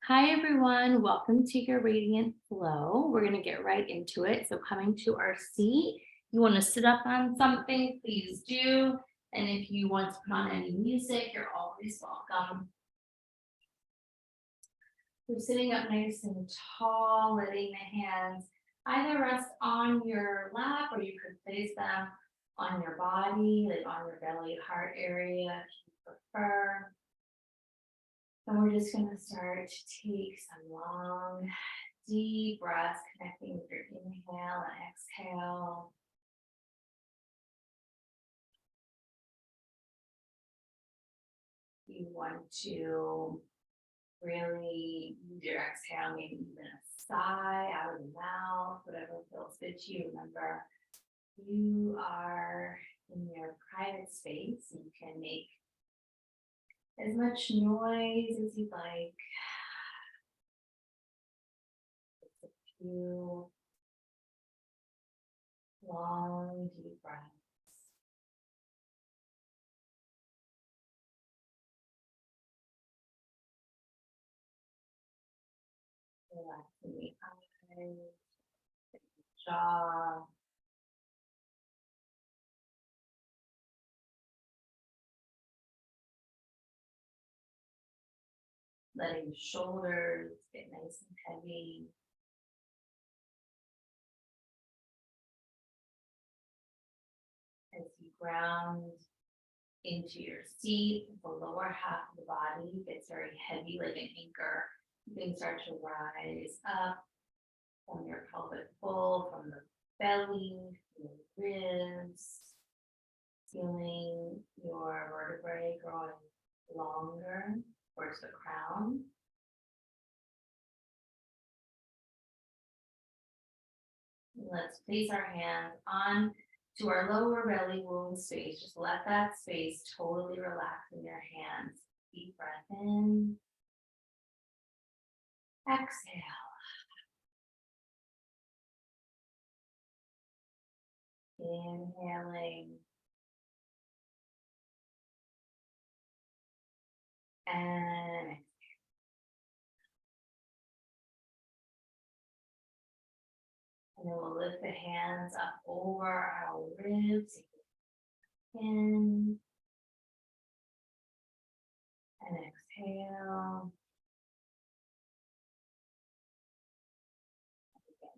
Hi, everyone. Welcome to your Radiant Flow. We're going to get right into it. So, coming to our seat, you want to sit up on something, please do. And if you want to put on any music, you're always welcome. We're sitting up nice and tall, letting the hands either rest on your lap or you could place them on your body, like on your belly, heart area, if you prefer. And we're just going to start to take some long, deep breaths, connecting with your inhale and exhale. You want to really use your exhale, maybe even a sigh out of the mouth, whatever feels good to you. Remember, you are in your private space. You can make as much noise as you'd like. Just a few long, deep breaths. Relaxing the eyes, the jaw. Letting the shoulders get nice and heavy. As you ground into your seat, the lower half of the body gets very heavy like an anchor. You can start to rise up from your pelvic bowl, from the belly, from the ribs, feeling your vertebrae growing longer towards the crown. Let's place our hands on to our lower belly womb space. Just let that space totally relax in your hands. Deep breath in. Exhale. Inhaling. And then we'll lift the hands up over our ribs. In and exhale.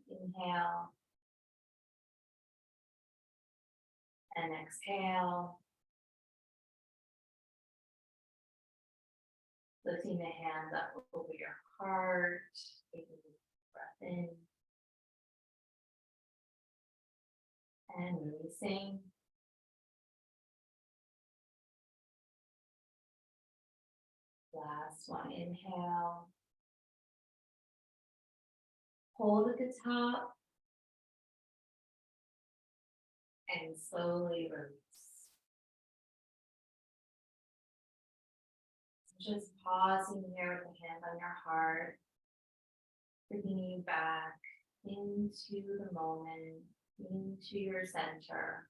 Inhale and exhale. Lifting the hands up over your heart. Taking a deep breath in and releasing. Last one, inhale. Hold at the top and slowly release. Just pausing here with the hand on your heart, bringing you back into the moment, into your center.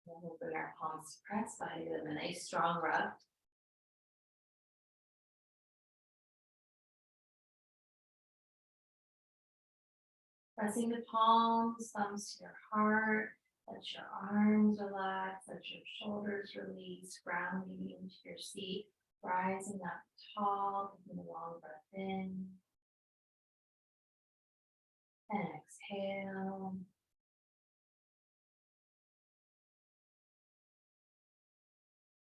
And we'll bring our palms to press by them, a nice strong rub. Pressing the palms, thumbs to your heart. Let your arms relax, let your shoulders release, grounding into your seat, rising up tall, taking a long breath in. And exhale.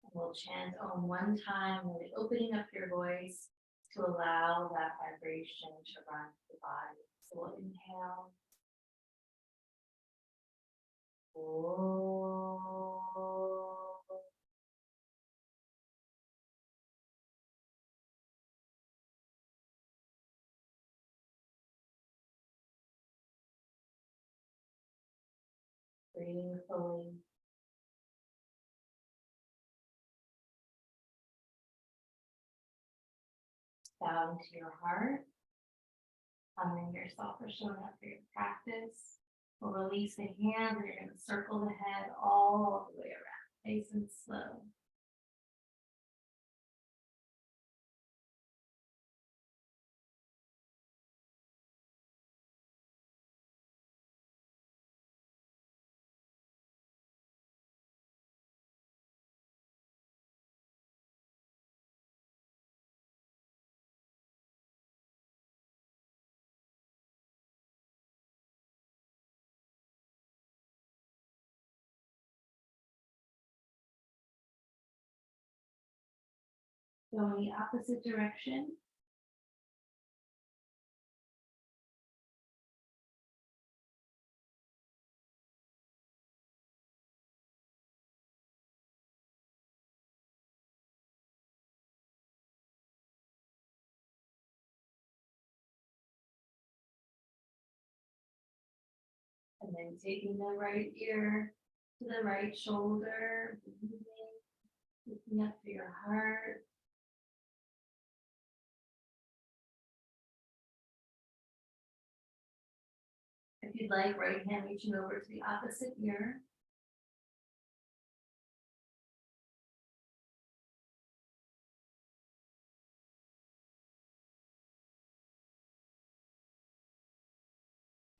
And we'll chant Om one time, really opening up your voice to allow that vibration to run through the body. So we'll inhale. Om. Breathing fully. Down to your heart. Honoring yourself for showing up for your practice. We'll release the hands and you're going to circle the head all the way around. Nice and slow. Go in the opposite direction. And then taking the right ear to the right shoulder, breathing, looking up for your heart. If you'd like, right hand reaching over to the opposite ear.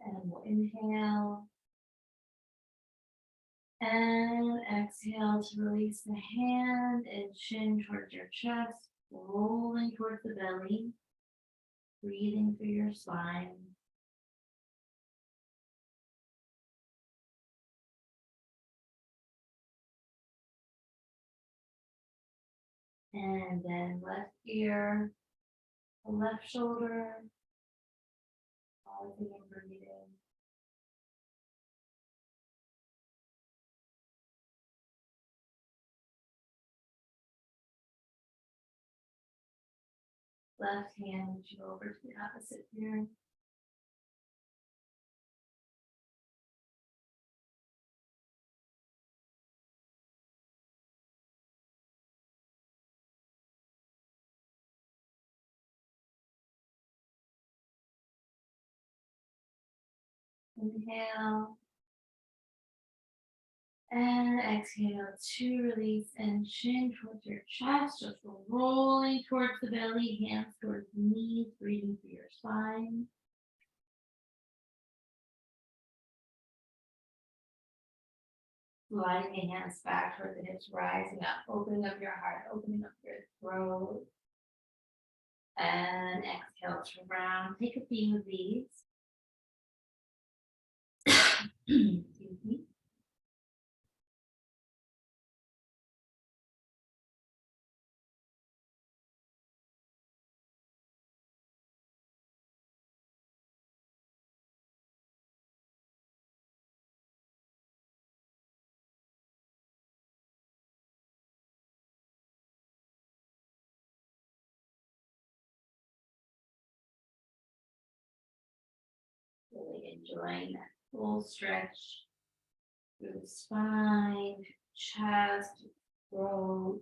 And we'll inhale. And exhale to release the hand and chin towards your chest, rolling towards the belly, breathing through your spine. And then left ear, left shoulder, pausing and breathing. Left hand reaching over to the opposite ear. Inhale. And exhale to release and chin towards your chest, just rolling towards the belly, hands towards the knees, breathing through your spine. Sliding the hands back toward the hips, rising up, opening up your heart, opening up your throat. And exhale to round. Take a few of these. Excuse me. Really enjoying that full stretch through the spine, chest, throat.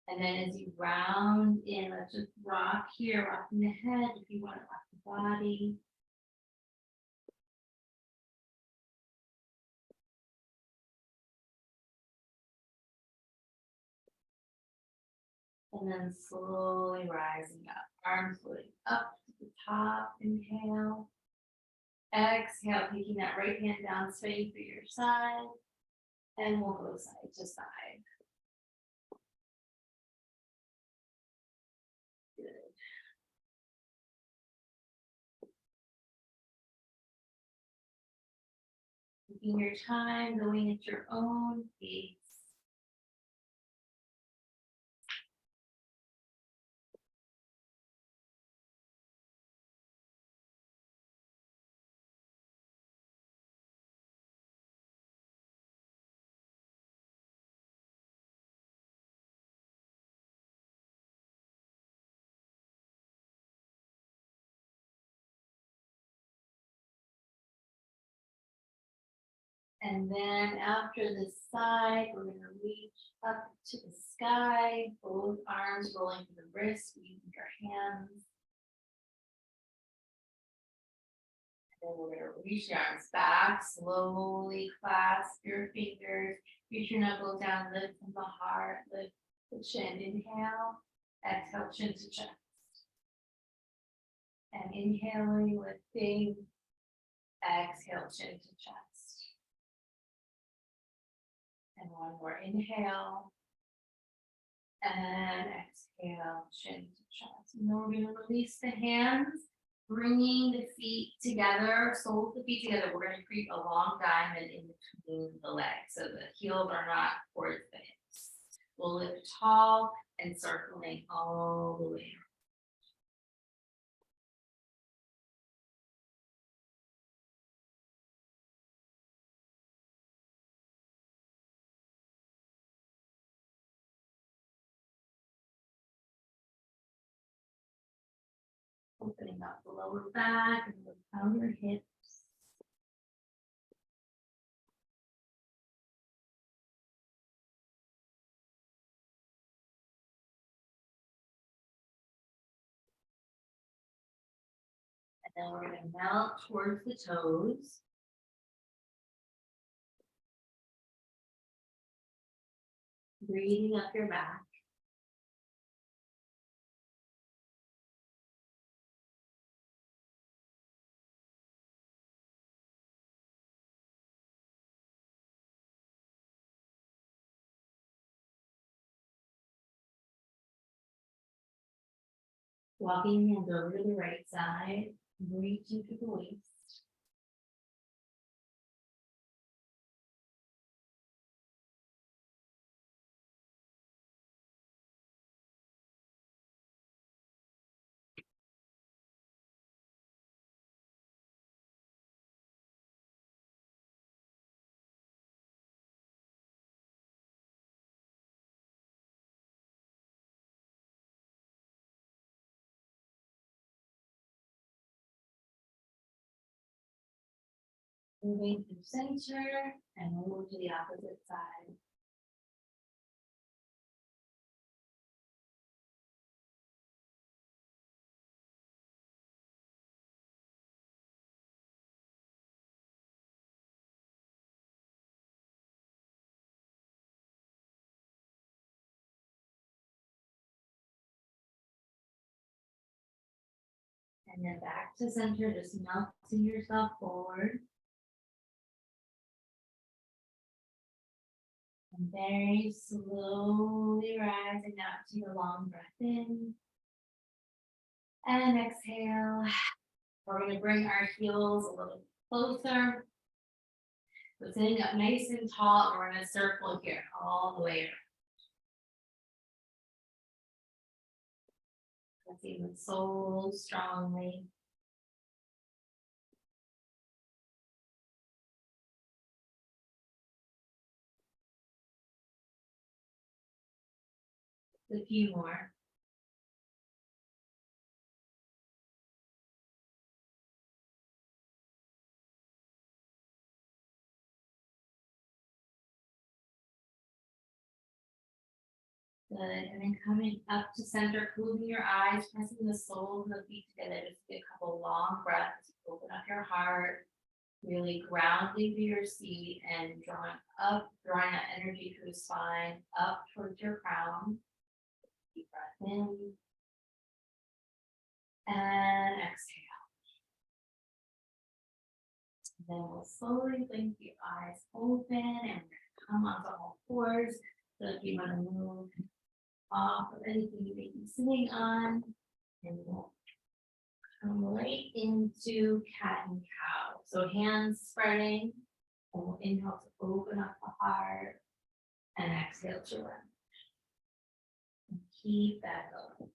And then as you round in, let's just rock here, rocking the head if you want to rock the body. And then slowly rising up, arms floating up to the top, inhale. Exhale, taking that right hand down, swaying through your side. And we'll go side to side. Good. Taking your time, going at your own pace. And then after the side, we're gonna reach up to the sky, both arms rolling to the wrists, using your hands. And then we're gonna reach the arms back, slowly clasp your fingers, reach your knuckles down, lift from the heart, lift the chin, inhale, exhale, chin to chest. And inhaling, lifting, exhale, chin to chest. And one more inhale. And exhale, chin to chest. And then we're going to release the hands, bringing the feet together, soles of the feet together. We're going to create a long diamond in between the legs so the heels are not towards the hips. We'll lift tall and circling all the way around. Opening up the lower back and the outer hips. And then we're going to melt towards the toes. Breathing up your back. Walking hands over to the right side, reaching to the waist. Moving through center and move to the opposite side. And then back to center, just melting yourself forward. And very slowly rising up to your long breath in. And exhale. We're going to bring our heels a little closer. So sitting up nice and tall, and we're going to circle here all the way around. Pressing the soles strongly. A few more. Good, and then coming up to center, closing your eyes, pressing the soles of the feet together. Just take a couple long breaths, open up your heart, really grounding to your seat and drawing that energy through the spine, up towards your crown. Deep breath in. And exhale. And then we'll slowly blink your eyes open and come onto all fours. So if you want to move off of anything you may be sitting on, and we'll come right into cat and cow. So hands spreading, and we'll inhale to open up the heart, and exhale to run. And keep that going.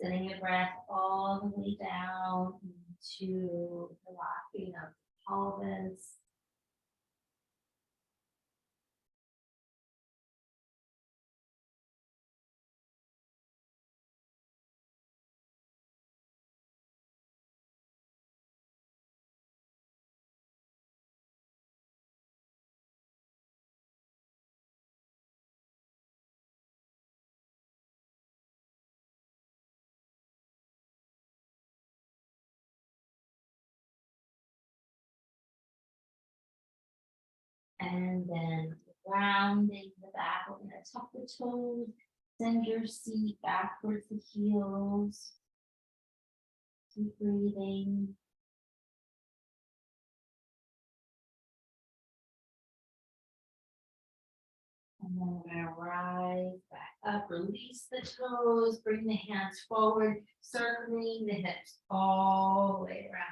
Sending your breath all the way down into the rocking of the pelvis. And then rounding the back, we're going to tuck the toes, send your seat backwards the heels. Keep breathing. And then we're going to rise back up, release the toes, bring the hands forward, circling the hips all the way around.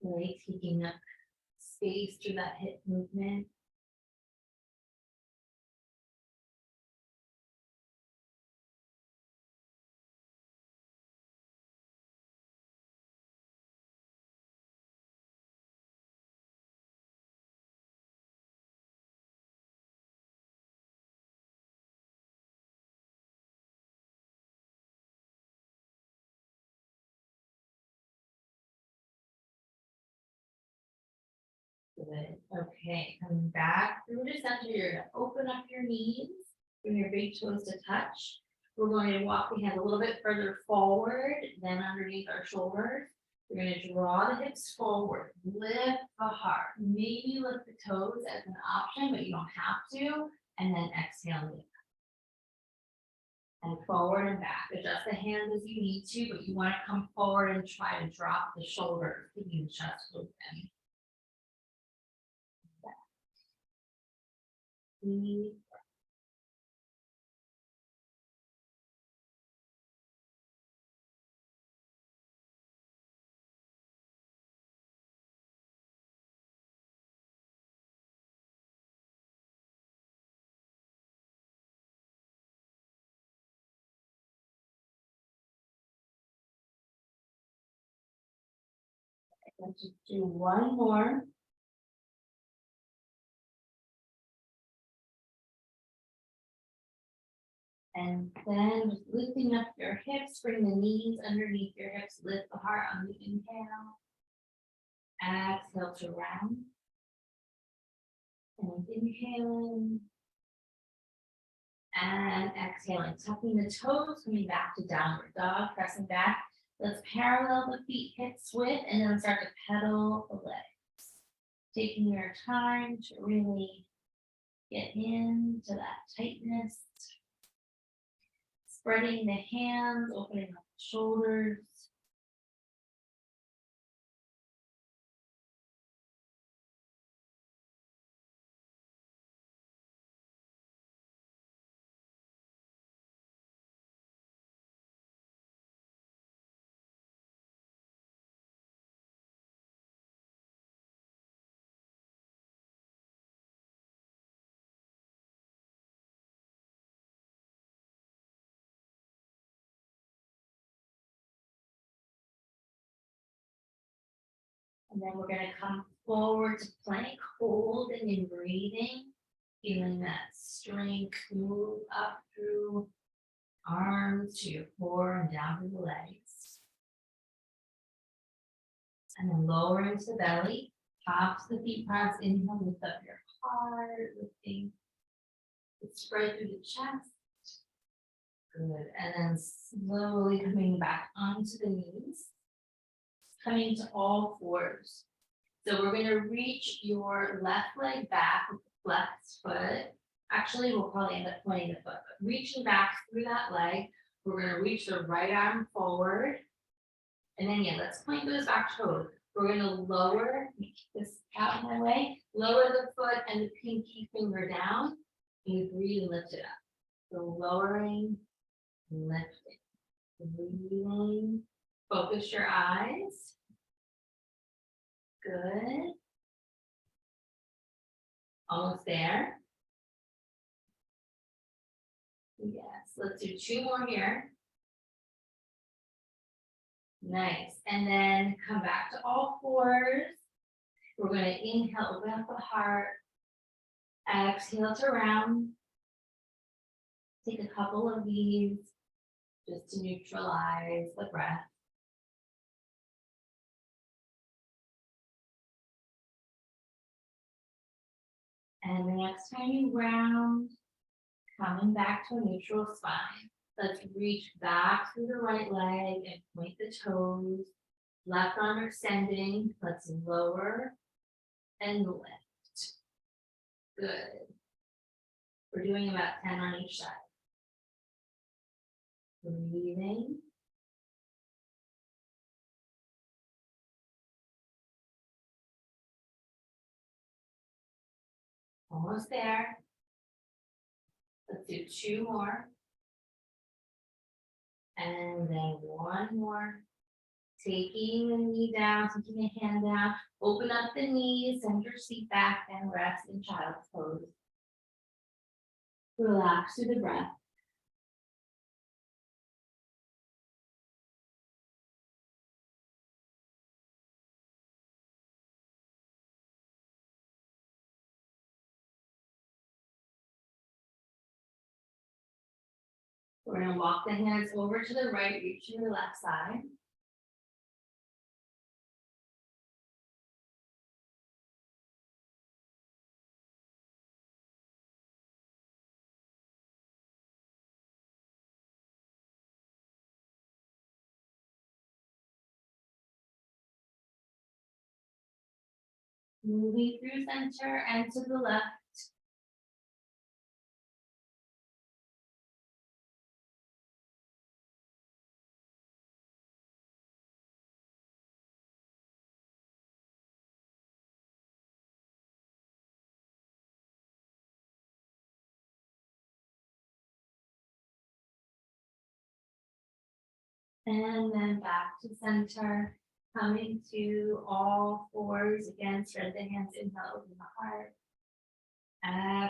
Really taking up space through that hip movement. Good. Okay, coming back through the center, you're going to open up your knees, bring your big toes to touch. We're going to walk the hands a little bit further forward than underneath our shoulders. We're going to draw the hips forward, lift the heart. Maybe lift the toes as an option, but you don't have to. And then exhale. And forward and back. Adjust the hands as you need to, but you want to come forward and try to drop the shoulders, keeping the chest open. Breathe. Let's just do one more. And then just lifting up your hips, bring the knees underneath your hips, lift the heart on the inhale. Exhale to round. And inhaling. And exhaling, tucking the toes, coming back to downward dog, pressing back. Let's parallel the feet hips width and then start to pedal the legs. Taking your time to really get into that tightness. Spreading the hands, opening up the shoulders. And then we're going to come forward to plank, holding and breathing, feeling that strength move up through arms to your core and down to the legs. And then lower into the belly, tops the feet pads, inhale, lift up your heart, lifting it spread through the chest. Good. And then slowly coming back onto the knees. Coming to all fours. So we're going to reach your left leg back with the flexed foot. Actually, we'll probably end up pointing the foot, but reaching back through that leg, we're going to reach the right arm forward. And then, yeah, let's point those back toes. We're going to lower, keep this out of my way, lower the foot and the pinky finger down, and you breathe and lift it up. So lowering, lifting, breathing. Focus your eyes. Good. Almost there. Yes. Let's do 2 more here. Nice. And then come back to all fours. We're going to inhale, open up the heart. Exhale to round. Take a couple of these just to neutralize the breath. And the next time you round, coming back to a neutral spine. Let's reach back through the right leg and point the toes. Left arm extending. Let's lower and lift. Good. We're doing about 10 on each side. Breathing. Almost there. Let's do 2 more. And then 1 more. Taking the knee down, taking a hand down. Open up the knees, send your seat back, and rest in child's pose. Relax through the breath. We're going to walk the hands over to the right, reach to your left side. Moving through center and to the left. And then back to center, coming to all fours. Again, spread the hands, inhale, open the heart.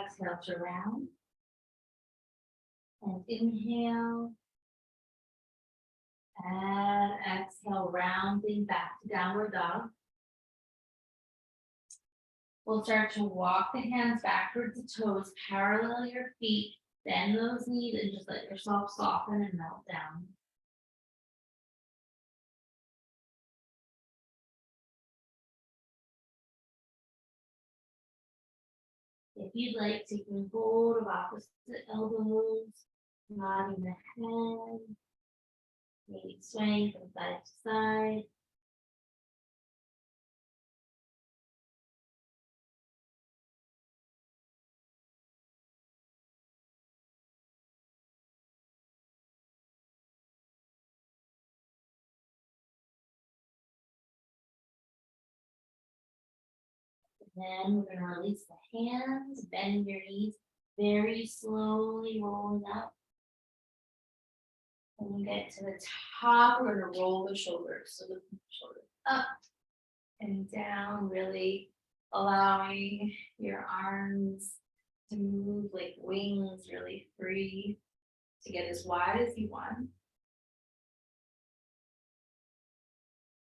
Exhale to round. And inhale. And exhale, rounding back to downward dog. We'll start to walk the hands backwards to toes, parallel your feet, bend those knees, and just let yourself soften and melt down. If you'd like, taking hold of opposite elbows, nodding the head, maybe swaying from side to side. Then we're going to release the hands, bend your knees, very slowly rolling up. When you get to the top, we're going to roll the shoulders. So the shoulders up and down, really allowing your arms to move like wings, really free to get as wide as you want.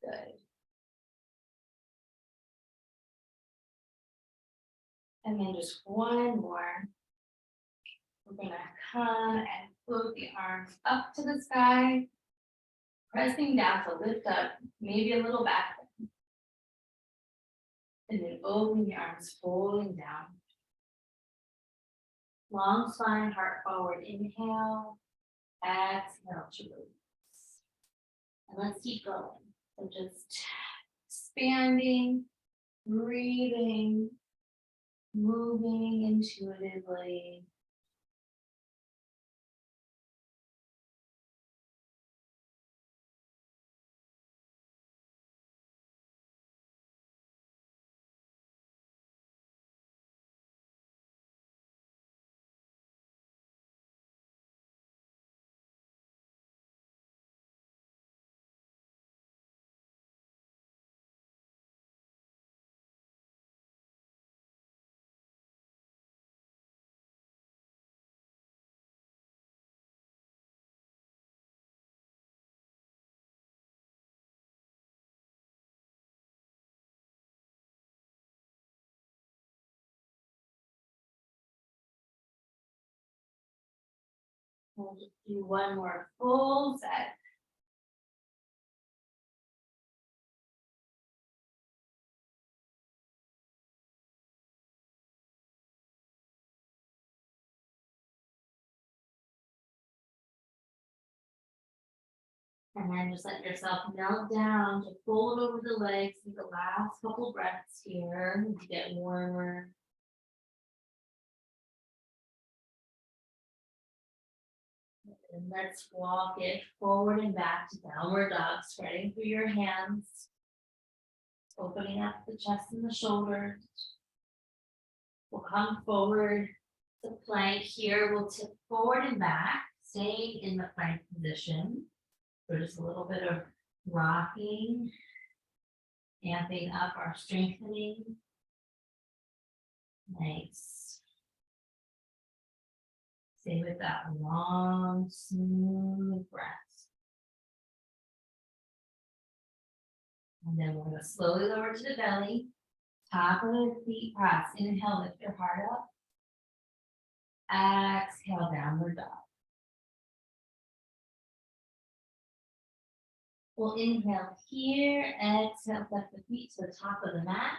Good. And then just one more. We're going to come and float the arms up to the sky, pressing down to lift up, maybe a little back. And then open the arms, folding down. Long spine, heart forward, inhale, exhale to release. And let's keep going. So just expanding, breathing, moving intuitively. We'll just do one more full set. And then just let yourself melt down to fold over the legs. Take the last couple breaths here to get warmer. And let's walk it forward and back to downward dog, spreading through your hands. Opening up the chest and the shoulders. We'll come forward to plank here. We'll tip forward and back, staying in the plank position. So just a little bit of rocking, amping up our strengthening. Nice. Stay with that long, smooth breath. And then we're going to slowly lower to the belly. Top of the feet press. Inhale, lift your heart up. Exhale, downward dog. We'll inhale here. Exhale, step the feet to the top of the mat.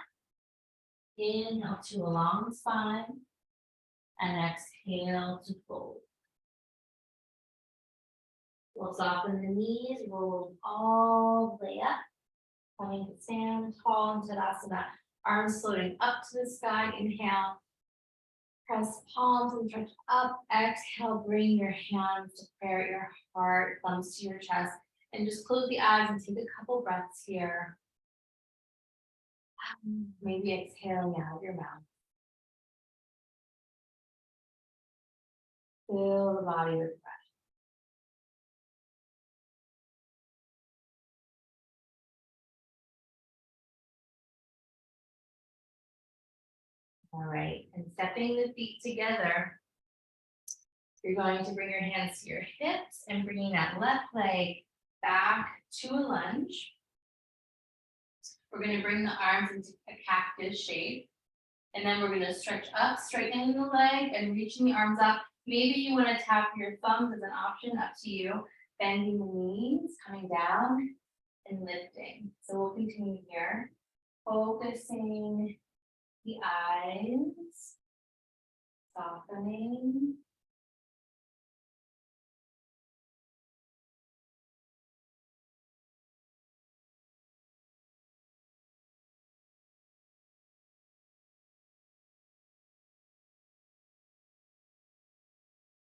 Inhale to a long spine. And exhale to fold. We'll soften the knees, roll all the way up. Coming to stand tall in Tadasana. Arms floating up to the sky. Inhale. Press palms and stretch up. Exhale, bring your hands to prayer, your heart, thumbs to your chest. And just close the eyes and take a couple breaths here. Maybe exhaling out of your mouth. Fill the body with breath. All right, and stepping the feet together, you're going to bring your hands to your hips and bringing that left leg back to a lunge. We're going to bring the arms into a cactus shape. And then we're going to stretch up, straightening the leg and reaching the arms up. Maybe you want to tap your thumbs as an option, up to you. Bending the knees, coming down and lifting. So we'll continue here. Focusing the eyes, softening.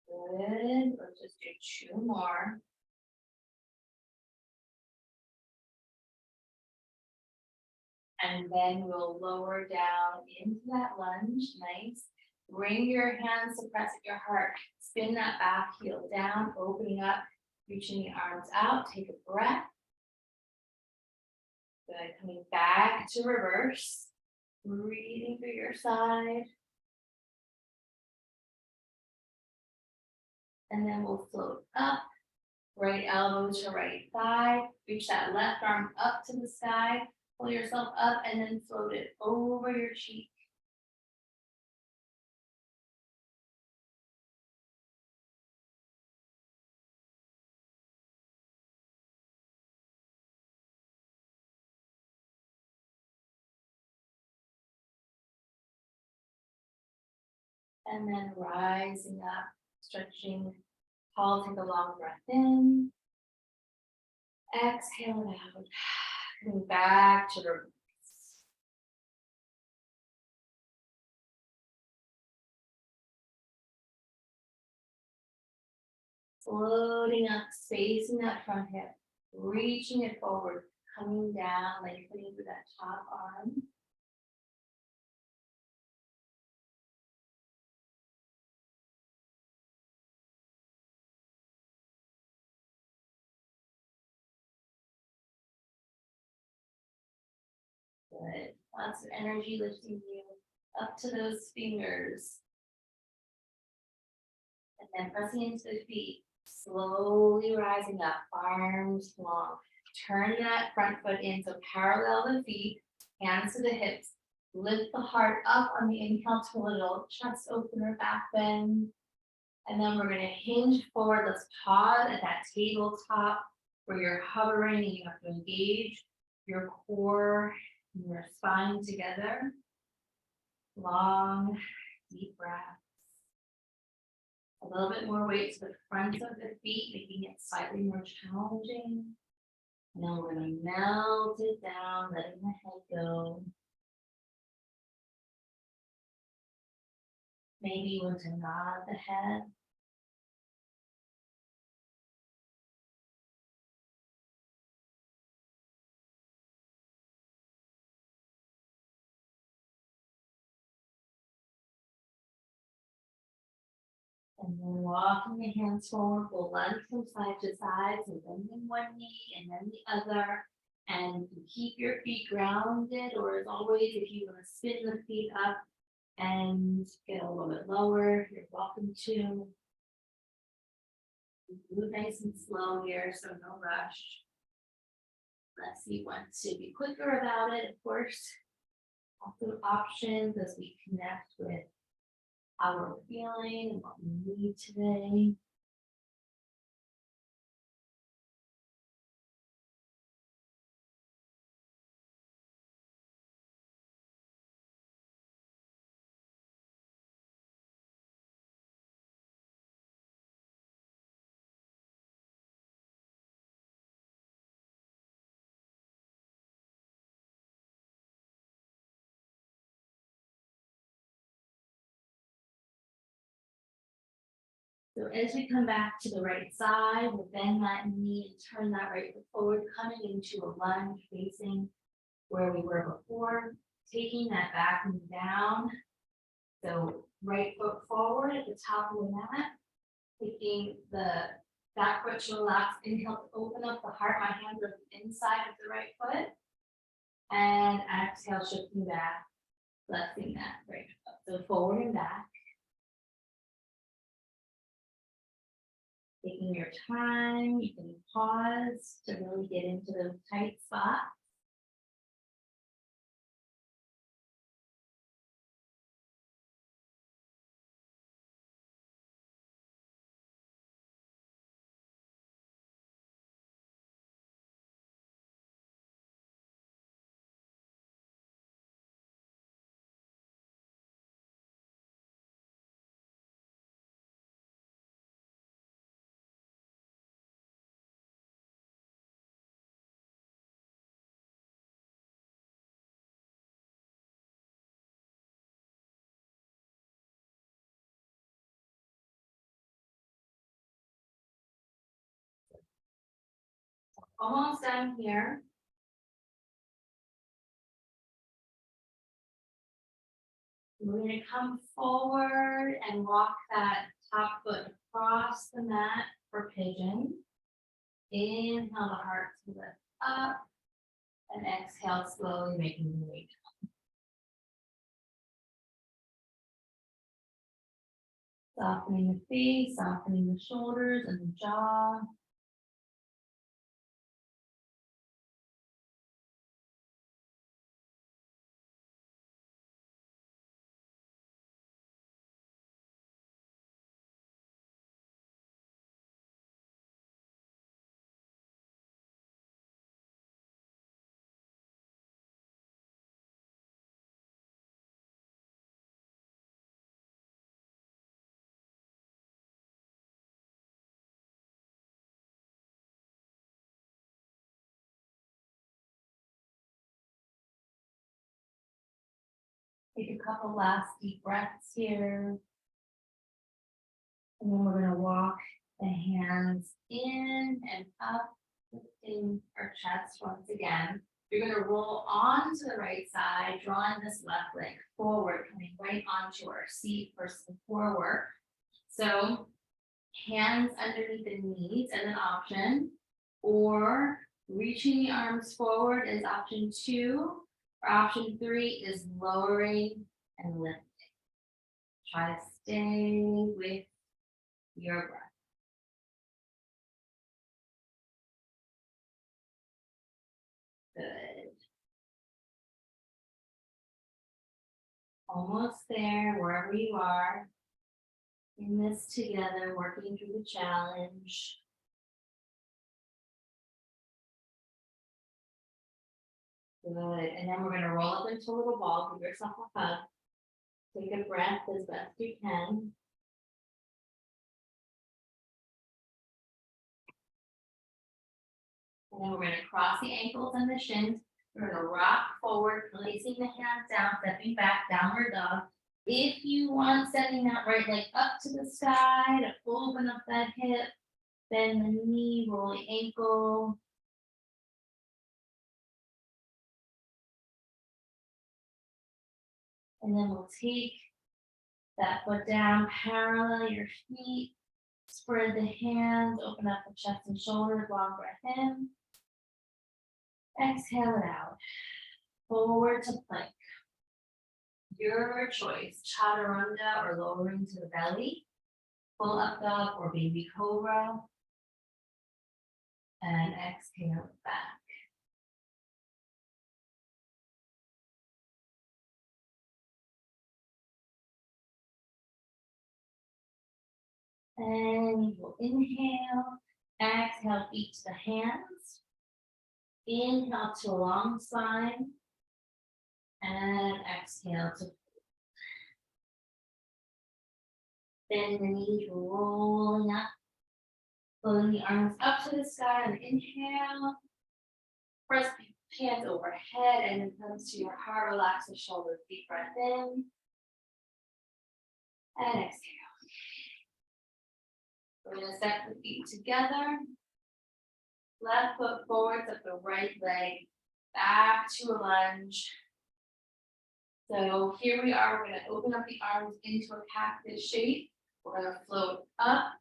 Good. Let's just do 2 more. And then we'll lower down into that lunge. Nice. Bring your hands to press at your heart. Spin that back heel down, opening up, reaching the arms out. Take a breath. Good. Coming back to reverse. Breathing through your side. And then we'll float up. Right elbow to right thigh. Reach that left arm up to the sky. Pull yourself up and then float it over your cheek. And then rising up, stretching tall, take a long breath in. Exhale it out. Coming back to reverse. Floating up, spacing that front hip, reaching it forward, coming down, lengthening through that top arm. Good. Lots of energy lifting you up to those fingers. And then pressing into the feet, slowly rising up, arms long. Turn that front foot in, so parallel the feet, hands to the hips. Lift the heart up on the inhale to a little chest opener, back bend. And then we're gonna hinge forward. Let's pause at that tabletop where you're hovering and you have to engage your core and your spine together. Long, deep breaths. A little bit more weight to the front of the feet, making it slightly more challenging. And then we're gonna melt it down, letting the head go. Maybe you want to nod the head. And then walking the hands forward, we'll lunge from side to side, so bending one knee and then the other. And you keep your feet grounded, or as always, if you want to spin the feet up and get a little bit lower, you're welcome to. Move nice and slow here, so no rush. Unless you want to be quicker about it, of course. Also options as we connect with how we're feeling and what we need today. So as we come back to the right side, we'll bend that knee and turn that right foot forward, coming into a lunge facing where we were before, taking that back knee down. So right foot forward at the top of the mat, taking the back foot to relax, inhale to open up the heart, my hands are the inside of the right foot, and exhale, shifting back, lifting that right foot. So forward and back. Taking your time, you can pause to really get into those tight spots. Almost done here. We're going to come forward and walk that top foot across the mat for pigeon. Inhale the heart to lift up and exhale slowly, making the way down. Softening the face, softening the shoulders and the jaw. Take a couple last deep breaths here. And then we're going to walk the hands in and up, lifting our chest once again. You're going to roll onto the right side, drawing this left leg forward, coming right onto our seat for some core work. So hands underneath the knees as an option, or reaching the arms forward is option 2, or option 3 is lowering and lifting. Try to stay with your breath. Good. Almost there, wherever you are. in this together, working through the challenge. Good, and then we're gonna roll up into a little ball, give yourself a hug. Take a breath as best you can. And then we're gonna cross the ankles and the shins. We're gonna rock forward, placing the hands down, stepping back, downward dog. If you want, sending that right leg up to the sky to open up that hip, bend the knee, roll the ankle. And then we'll take that foot down, parallel your feet, spread the hands, open up the chest and shoulders, long breath in. Exhale it out. Forward to plank. Your choice, chaturanga or lowering to the belly, full up dog or baby cobra. And exhale it back. And we'll inhale, exhale, feet to the hands. Inhale to a long spine. And exhale to bend the knees, rolling up. Pulling the arms up to the sky on inhale. Press the hands overhead and then comes to your heart. Relax the shoulders, deep breath in. And exhale. We're going to step the feet together. Left foot forward, up the right leg, back to a lunge. So here we are, we're going to open up the arms into a cactus shape. We're going to float up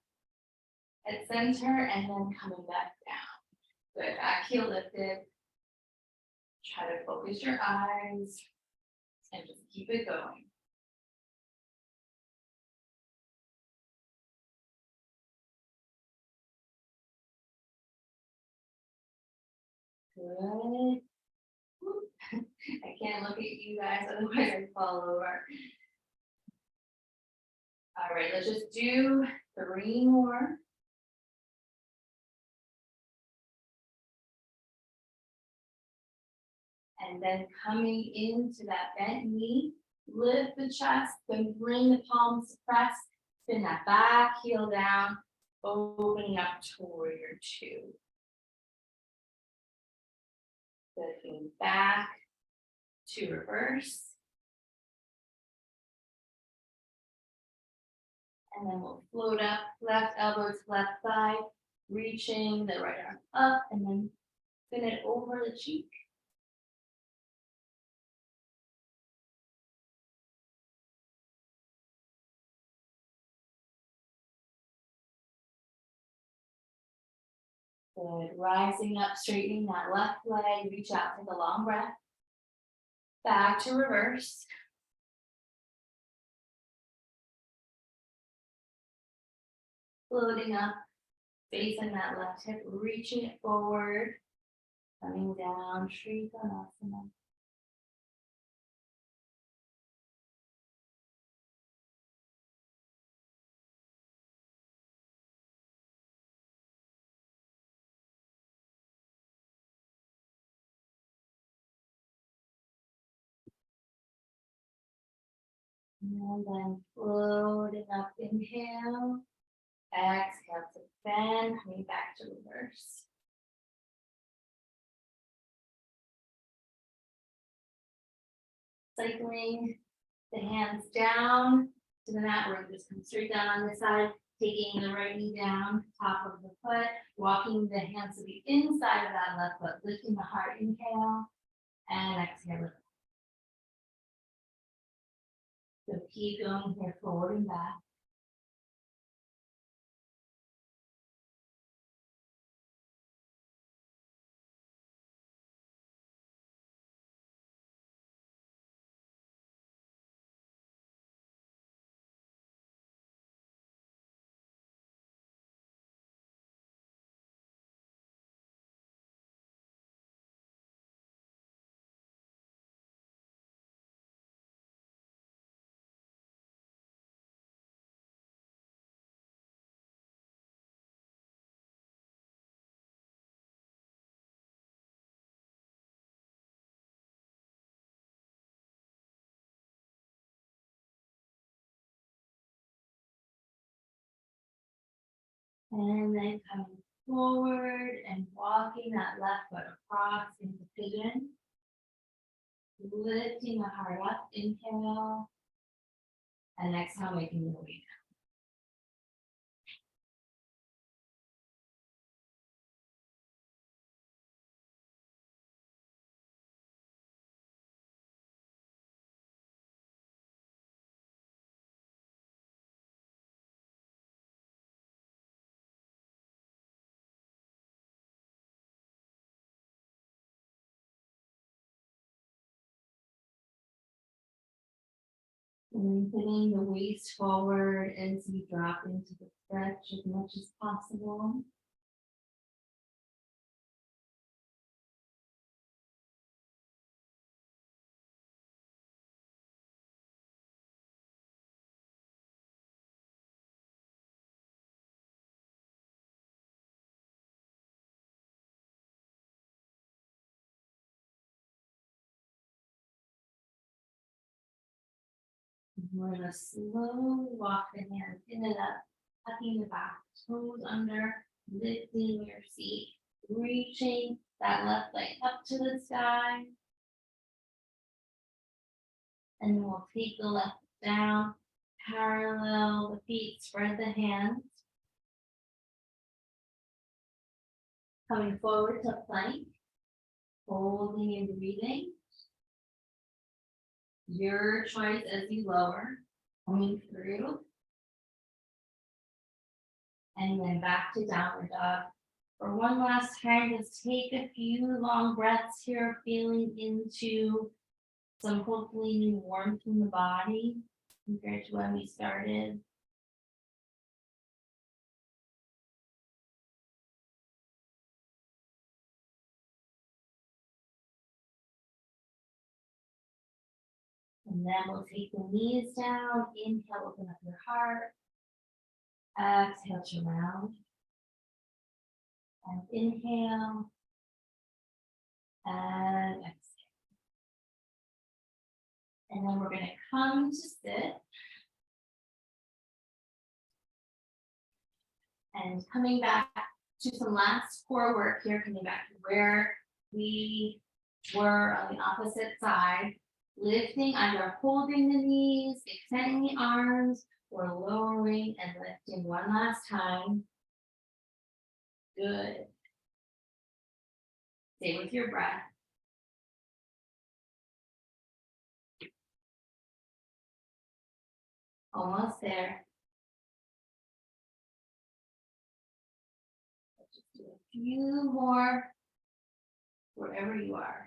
at center and then coming back down. Good, back heel lifted. Try to focus your eyes and just keep it going. Good. I can't look at you guys, otherwise I fall over. All right, let's just do 3 more. And then coming into that bent knee, lift the chest, then bring the palms to press, spin that back heel down, opening up to warrior 2. Lifting back to reverse. And then we'll float up, left elbow to left thigh, reaching the right arm up, and then spin it over the cheek. Good, rising up, straightening that left leg, reach out, take a long breath. Back to reverse. Floating up, facing that left hip, reaching it forward, coming down, Trikonasana. And then floating up, inhale, exhale to bend, coming back to reverse. Cycling the hands down to the mat, we're going to just come straight down on this side, taking the right knee down, top of the foot, walking the hands to the inside of that left foot, lifting the heart, inhale, and exhale. So keep going here, forward and back. And then coming forward and walking that left foot across into pigeon. Lifting the heart up, inhale. And exhale, making your way down. Lengthening the waist forward as you drop into the stretch as much as possible. We're gonna slowly walk the hands in and up, tucking the back toes under, lifting your seat, reaching that left leg up to the sky. And then we'll take the left down, parallel the feet, spread the hands. Coming forward to plank, holding and breathing. Your choice as you lower, coming through. And then back to downward dog. For one last time, just take a few long breaths here, feeling into some hopefully new warmth in the body compared to when we started. And then we'll take the knees down, inhale, open up your heart. Exhale to round. And inhale. And exhale. And then we're going to come to sit. And coming back to some last core work here, coming back to where we were on the opposite side. Lifting under, holding the knees, extending the arms. We're lowering and lifting one last time. Good. Stay with your breath. Almost there. Let's just do a few more wherever you are.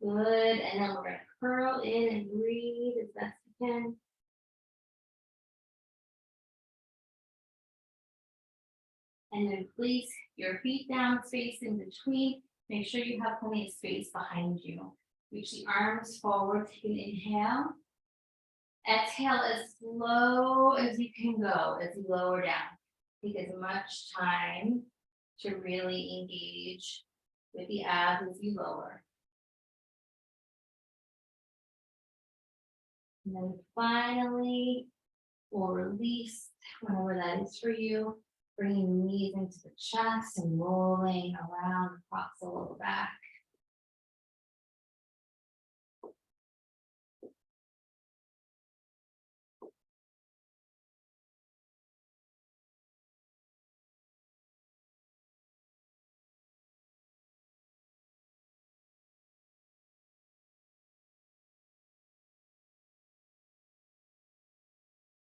Good, and then we're going to curl in and breathe as best you can. And then place your feet down, space in between. Make sure you have plenty of space behind you. Reach the arms forward, take an inhale. Exhale as slow as you can go as you lower down. Take as much time to really engage with the abs as you lower. And then finally, we'll release whenever that is for you. Bringing the knees into the chest and rolling around across the lower back.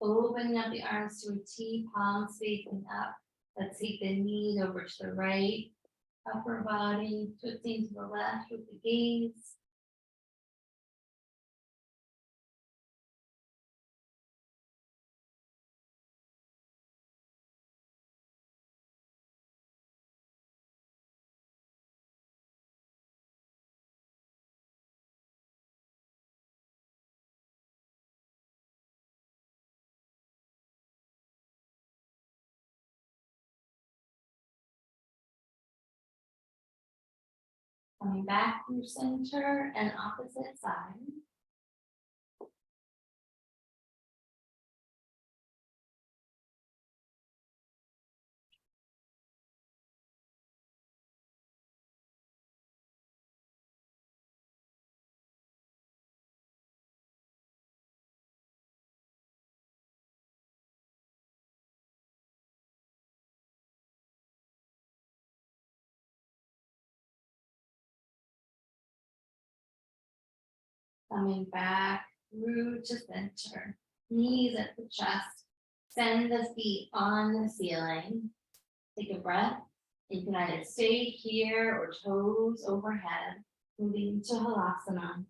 Opening up the arms to a T, palms facing up. Let's take the knees over to the right, upper body, twisting to the left with the gaze. Coming back through center and opposite side. Coming back through to center, knees at the chest, send the feet on the ceiling. Take a breath. You can either stay here or toes overhead, moving to Halasana.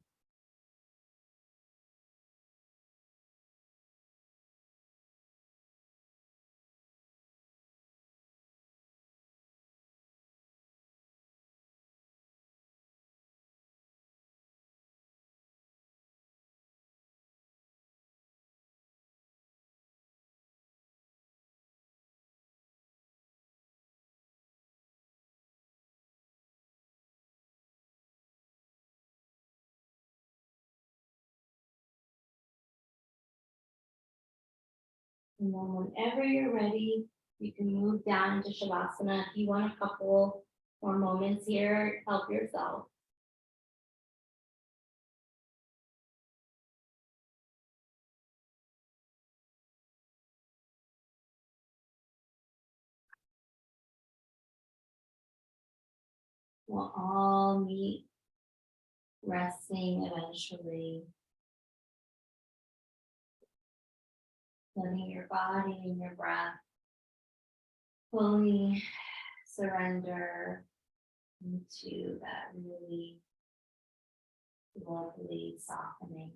And then whenever you're ready, you can move down into Shavasana. If you want a couple more moments here, help yourself. We'll all meet resting eventually. Letting your body and your breath fully surrender into that really lovely softening.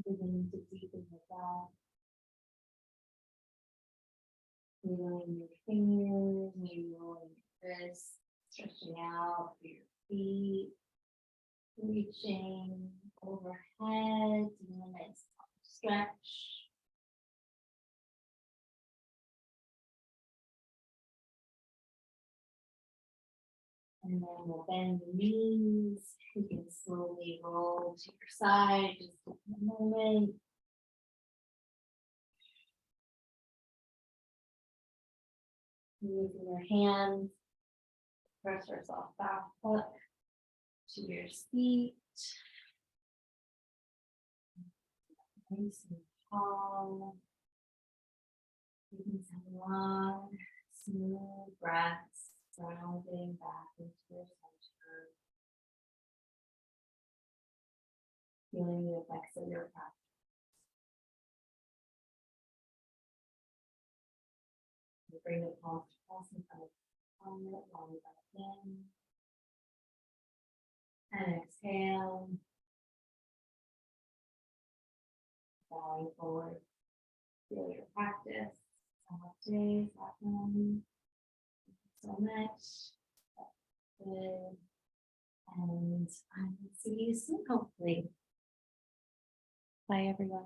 Beginning to deepen your breath. Feeling your fingers, maybe rolling your wrists, stretching out through your feet, reaching overhead, doing a nice stretch. And then we'll bend the knees. You can slowly roll to your side, just take a moment. Using your hands, press yourself back up to your seat. Nice and tall. Taking some long, smooth breaths, grounding back into your center. Feeling the effects of your practice. You bring the palms across in front of the helmet, long breath in. And exhale. Bowing forward. Feel your practice. Namaste, Satnam. Thank you so much. That's good. And I will see you soon, hopefully. Bye, everyone.